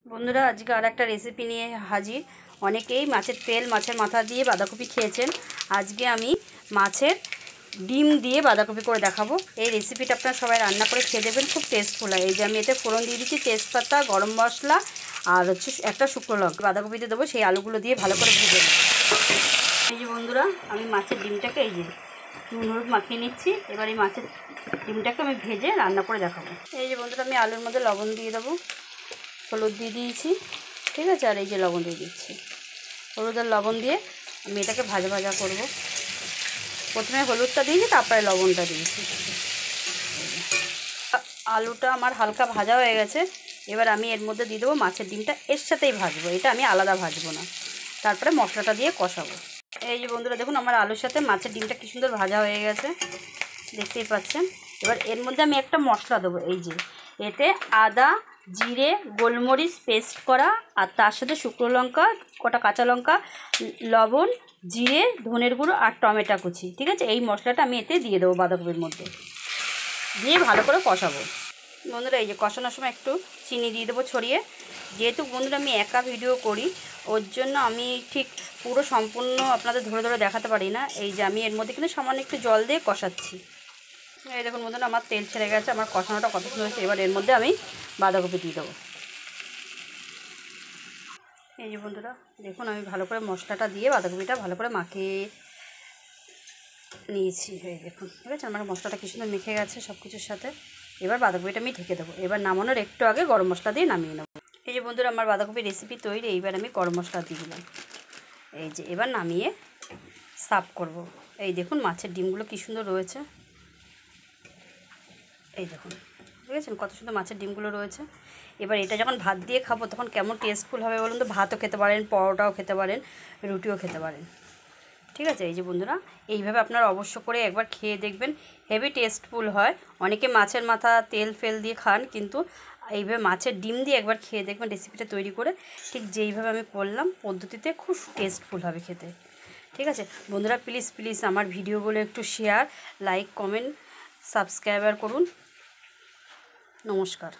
বন্ধুরা আজকে আর একটা রেসিপি নিয়ে হাজির। অনেকেই মাছের তেল মাছের মাথা দিয়ে বাঁধাকপি খেয়েছেন। আজকে আমি মাছের ডিম দিয়ে বাঁধাকপি করে দেখাবো। এই রেসিপিটা আপনারা সবাই রান্না করে খেয়ে দেবেন, খুব টেস্টফুল হয়। এই যে আমি এতে ফোড়ন দিয়ে দিচ্ছি তেজপাতা, গরম মশলা আর হচ্ছে একটা শুকনো লঙ্কা। বাঁধাকপিতে দেবো, সেই আলুগুলো দিয়ে ভালো করে ভেজে নেব। এই যে বন্ধুরা আমি মাছের ডিমটাকে এই যে নুন হলুদ মাখিয়ে নিচ্ছি। এবার এই মাছের ডিমটাকে আমি ভেজে রান্না করে দেখাবো। এই যে বন্ধুরা আমি আলুর মধ্যে লবণ দিয়ে দেবো, হলুদ দিয়ে দিয়েছি, ঠিক আছে। আর এই যে লবণ দিয়ে দিচ্ছি, হলুদ আর লবণ দিয়ে আমি এটাকে ভাজা ভাজা করব। প্রথমে হলুদটা দিয়েছি, তারপরে লবণটা দিয়েছি। আলুটা আমার হালকা ভাজা হয়ে গেছে। এবার আমি এর মধ্যে দিয়ে দেবো মাছের ডিমটা, এর সাথেই ভাজবো, এটা আমি আলাদা ভাজবো না। তারপরে মশলাটা দিয়ে কষাবো। এই যে বন্ধুরা দেখুন আমার আলুর সাথে মাছের ডিমটা কী সুন্দর ভাজা হয়ে গেছে, দেখতেই পাচ্ছেন। এবার এর মধ্যে আমি একটা মশলা দেবো, এই যে এতে আদা, জিরে, গোলমরিচ পেস্ট করা, আর তার সাথে শুকনো লঙ্কা, কটা কাঁচা লঙ্কা, লবণ, জিরে, ধনের গুঁড়ো আর টমেটো কুচি, ঠিক আছে। এই মশলাটা আমি এতে দিয়ে দেবো বাঁধাকপির মধ্যে, দিয়ে ভালো করে কষাবো। বন্ধুরা এই যে কষানোর সময় একটু চিনি দিয়ে দেবো ছড়িয়ে। যেহেতু বন্ধুরা আমি একা ভিডিও করি, ওর জন্য আমি ঠিক পুরো সম্পূর্ণ আপনাদের ধরে ধরে দেখাতে পারি না। এই যে আমি এর মধ্যে কিন্তু সামান্য একটু জল দিয়ে কষাচ্ছি। এই দেখুন বন্ধুরা আমার তেল ছেড়ে গেছে, আমার কষানোটা কত সুন্দর হয়েছে। এবার এর মধ্যে আমি বাঁধাকপি দিয়ে দেবো। এই যে বন্ধুরা দেখুন আমি ভালো করে মশলাটা দিয়ে বাঁধাকপিটা ভালো করে মাখিয়ে নিয়েছি। এই দেখুন, ঠিক আছে, আমার মশলাটা কি সুন্দর মেখে গেছে সব কিছুর সাথে। এবার বাঁধাকপিটা আমি ঢেকে দেবো। এবার নামানোর একটু আগে গরম মশলা দিয়ে নামিয়ে নেবো। এই যে বন্ধুরা আমার বাঁধাকপির রেসিপি তৈরি। এইবার আমি গরম মশলা দিয়ে দিলাম। এই যে এবার নামিয়ে সার্ভ করব। এই দেখুন মাছের ডিমগুলো কী সুন্দর রয়েছে, এই দেখুন, বুঝেছেন কত সুন্দর মাছের ডিমগুলো রয়েছে। এবার এটা যখন ভাত দিয়ে খাবো তখন কেমন টেস্টফুল হবে বলুন তো। ভাতও খেতে পারেন, পরোটাও খেতে পারেন, রুটিও খেতে পারেন, ঠিক আছে। এই যে বন্ধুরা এইভাবে আপনারা অবশ্য করে একবার খেয়ে দেখবেন, হেভি টেস্টফুল হয়। অনেকে মাছের মাথা তেল ফেল দিয়ে খান, কিন্তু এইভাবে মাছের ডিম দিয়ে একবার খেয়ে দেখবেন রেসিপিটা তৈরি করে, ঠিক যেইভাবে আমি করলাম পদ্ধতিতে, খুব টেস্টফুল হবে খেতে, ঠিক আছে। বন্ধুরা প্লিজ প্লিজ আমার ভিডিওগুলো একটু শেয়ার, লাইক, কমেন্ট, সাবস্ক্রাইবার করুন। নমস্কার।